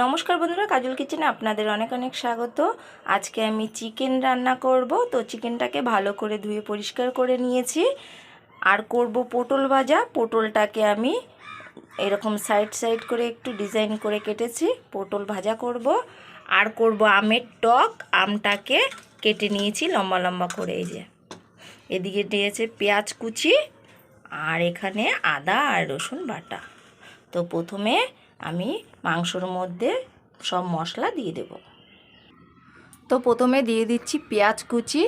নমস্কার বন্ধুরা, কাজল কিচেনে আপনাদের অনেক অনেক স্বাগত। আজকে আমি চিকেন রান্না করব। তো চিকেনটাকে ভালো করে ধুয়ে পরিষ্কার করে নিয়েছি। আর করব পটল ভাজা। পটলটাকে আমি এরকম সাইড সাইড করে একটু ডিজাইন করে কেটেছি, পটল ভাজা করব। আর করব আমের টক। আমটাকে কেটে নিয়েছি লম্বা লম্বা করে। এই যে এদিকে দিয়েছে পেঁয়াজ কুচি, আর এখানে আদা আর রসুন বাটা। তো প্রথমে আমি মাংসর মধ্যে সব মশলা দিয়ে দেব। তো প্রথমে দিয়ে দিচ্ছি পেঁয়াজ কুচি।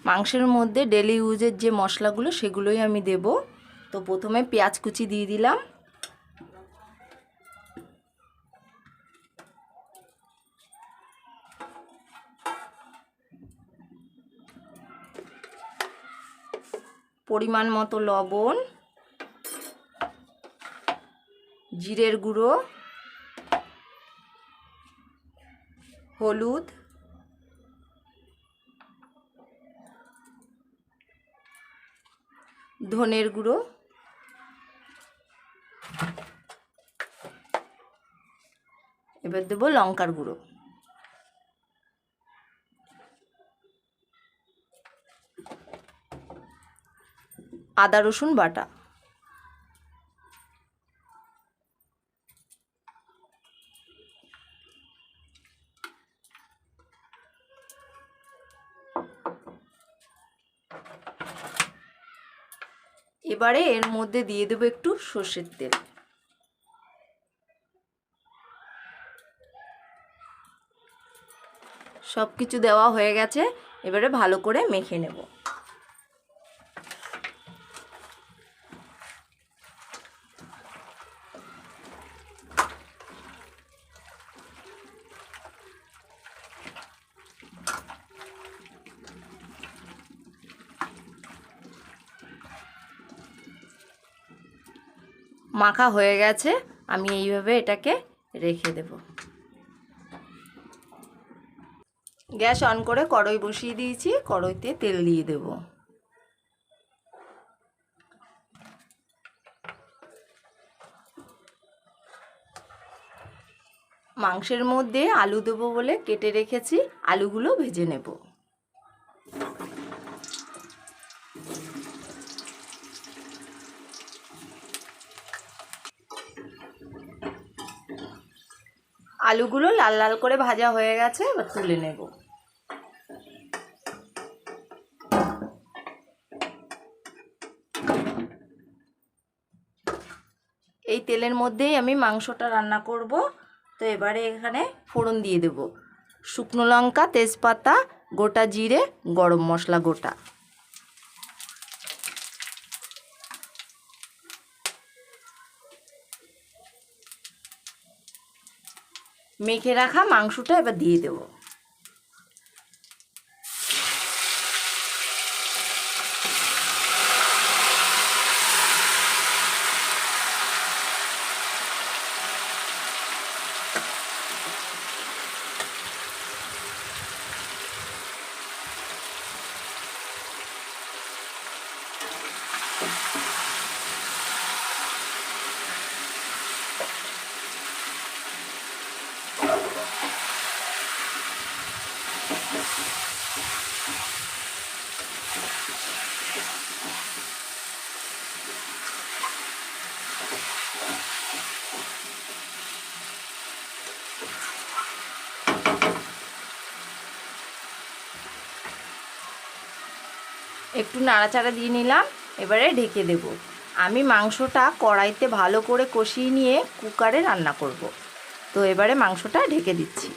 মাংসের মধ্যে ডেলি ইউজের যে মশলাগুলো সেগুলোই আমি দেব। তো প্রথমে পেঁয়াজ কুচি দিয়ে দিলাম। পরিমাণ মতো লবণ, জিরের গুঁড়ো, হলুদ, ধনের গুঁড়ো, এবার দেবো লঙ্কার গুঁড়ো, আদা রসুন বাটা। এবারে এর মধ্যে দিয়ে দেবো একটু সর্ষের তেল। সব কিছু দেওয়া হয়ে গেছে, এবারে ভালো করে মেখে নেব। মাখা হয়ে গেছে, আমি এইভাবে এটাকে রেখে দেব। গ্যাস অন করে কড়াই বসিয়ে দিয়েছি, কড়াইতে তেল দিয়ে দেব। মাংসের মধ্যে আলু দেবো বলে কেটে রেখেছি, আলুগুলো ভেজে নেব। আলুগুলো লাল লাল করে ভাজা হয়ে গেছে, এবার তুলে নেব। এই তেলের মধ্যেই আমি মাংসটা রান্না করব। তো এবারে এখানে ফোড়ন দিয়ে দেব। শুকনো লঙ্কা, তেজপাতা, গোটা জিরে, গরম মশলা গোটা। মেখে রাখা মাংসটা এবার দিয়ে দেব। একটু নাড়াচাড়া দিয়ে নিলাম, এবারে ঢেকে দেব। আমি মাংসটা কড়াইতে ভালো করে কষিয়ে নিয়ে কুকারে রান্না করব। তো এবারে মাংসটা ঢেকে দিচ্ছি।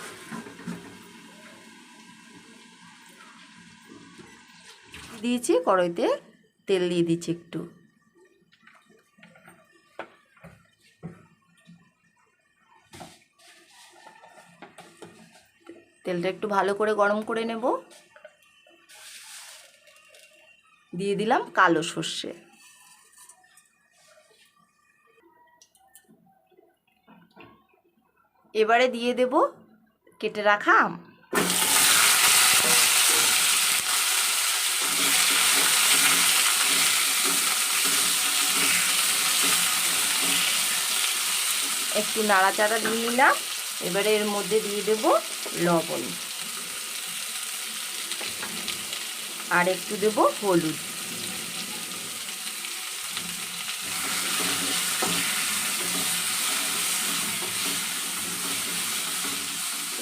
দিয়েছি কড়াইতে তেল দিয়ে দিচ্ছি একটু। তেলটা একটু ভালো করে গরম করে নেব। দিয়ে দিলাম কালো সর্ষে। এবারে দিয়ে দেব কেটে রাখা আম। একটু নাড়াচাড়া দিয়ে নিলাম, এবারে এর মধ্যে দিয়ে দেব লবণ আর একটু দেব হলুদ।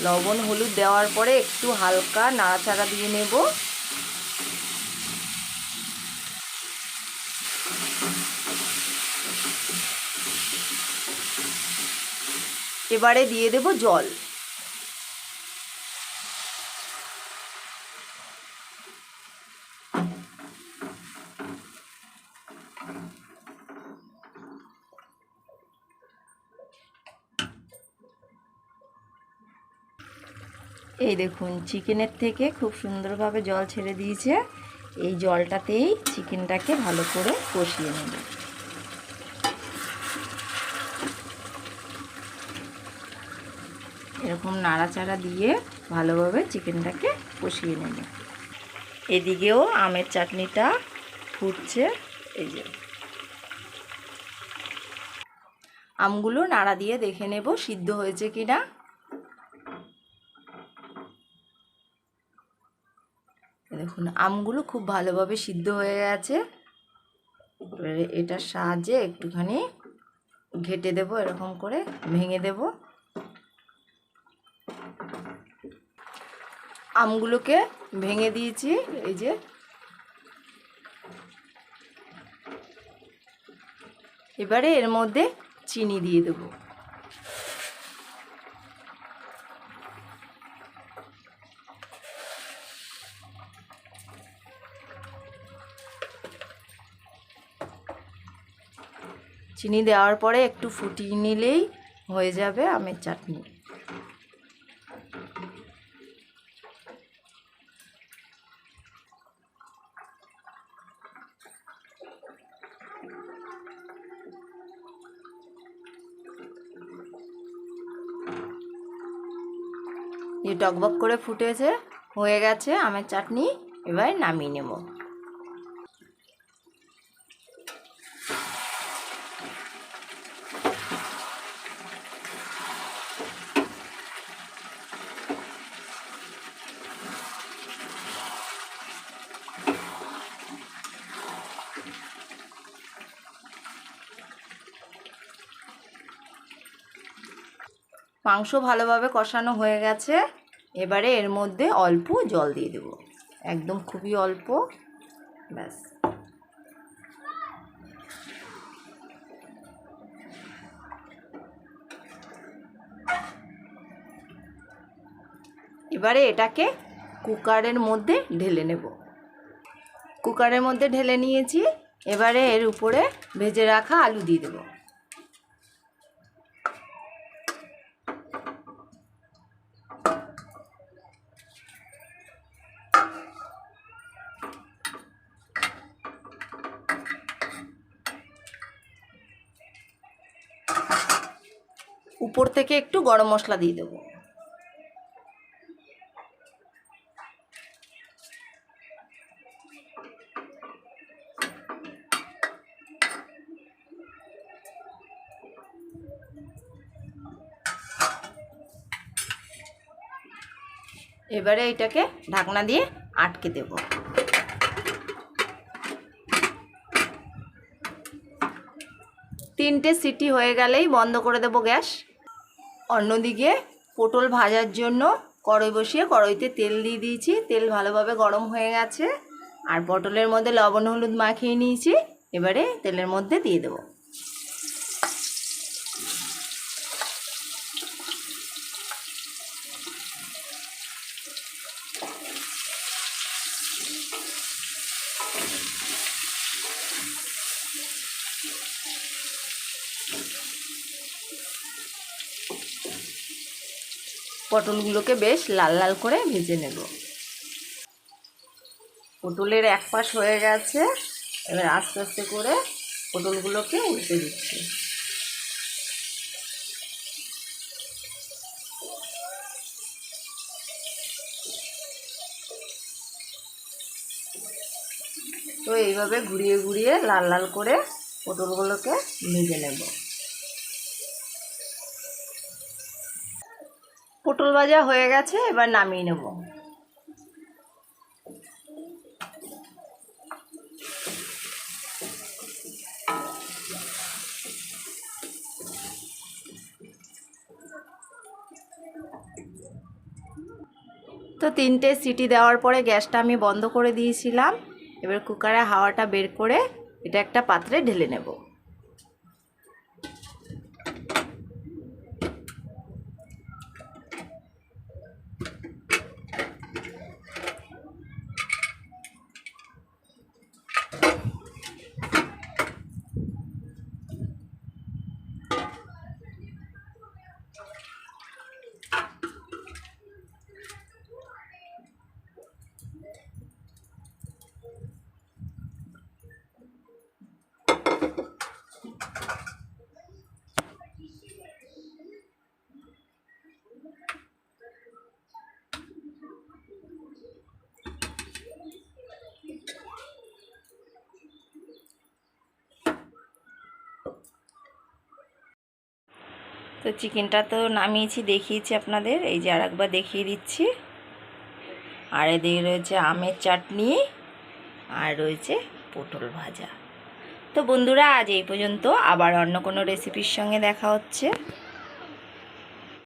লবণ হলুদ দেওয়ার পরে একটু হালকা নাড়াচাড়া দিয়ে নেব। এবারে দিয়ে দেব জল। এই দেখুন চিকেনের থেকে খুব সুন্দরভাবে জল ছেড়ে দিয়েছে। এই জলটাতেই চিকেনটাকে ভালো করে কষিয়ে নেব। এরকম নাড়াচাড়া দিয়ে ভালোভাবে চিকেনটাকে কষিয়ে নেব। এদিকেও আমের চাটনিটা ফুটছে। এই যে আমগুলো নাড়া দিয়ে দেখে নেব সিদ্ধ হয়েছে কিনা। দেখুন আমগুলো খুব ভালোভাবে সিদ্ধ হয়ে গেছে। এবারে এটার সাহায্যে একটুখানি ঘেটে দেব, এরকম করে ভেঙে দেব। আমগুলোকে ভেঙে দিয়েছি। এই যে এবারে এর মধ্যে চিনি দিয়ে দেব। চিনি দেওয়ার পরে একটু ফুটিয়ে নিলেই হয়ে যাবে আমের চাটনি। এই টকবক করে ফুটেছে, হয়ে গেছে আমের চাটনি। এবার নামিয়ে নেব। মাংস ভালোভাবে কষানো হয়ে গেছে। এবারে এর মধ্যে অল্প জল দিয়ে দেব, একদম খুবই অল্প, ব্যাস। এবারে এটাকে কুকারের মধ্যে ঢেলে নেব। কুকারের মধ্যে ঢেলে নিয়েছি। এবারে এর উপরে ভেজে রাখা আলু দিয়ে দেব। উপর থেকে একটু গরম মশলা দিয়ে দেব। এবারে এটাকে ঢাকনা দিয়ে আটকে দেব। 3টে সিটি হয়ে গেলেই বন্ধ করে দেব গ্যাস। অন্যদিকে পটল ভাজার জন্য কড়াই বসিয়ে কড়াইতে তেল দিয়ে দিয়েছি। তেল ভালোভাবে গরম হয়ে গেছে। আর পটলের মধ্যে লবণ হলুদ মাখিয়ে নিয়েছি। এবারে তেলের মধ্যে দিয়ে দেব। পটলগুলোকে বেশ লাল লাল করে ভেজে নেব। পটলের এক পাশ হয়ে গেছে। এবার আস্তে আস্তে করে পটলগুলোকে উল্টে দিচ্ছি। তো এইভাবে ঘুরিয়ে ঘুরিয়ে লাল লাল করে পটলগুলোকে ভেজে নেব। পটল ভাজা হয়ে গেছে, এবার নামিয়ে নেব। তো 3টে সিটি দেওয়ার পরে গ্যাসটা আমি বন্ধ করে দিয়েছিলাম। এবার কুকারে হাওয়াটা বের করে এটা একটা পাত্রে ঢেলে নেব। তো চিকেনটা তো নামিয়েছি, দেখিয়েছি আপনাদের, এই যে আরেকবার দেখিয়ে দিচ্ছি। আর এদিকে রয়েছে আমের চাটনি, আর রয়েছে পটল ভাজা। তো বন্ধুরা, আজ এই পর্যন্ত, আবার অন্য কোনো রেসিপির সঙ্গে দেখা হচ্ছে।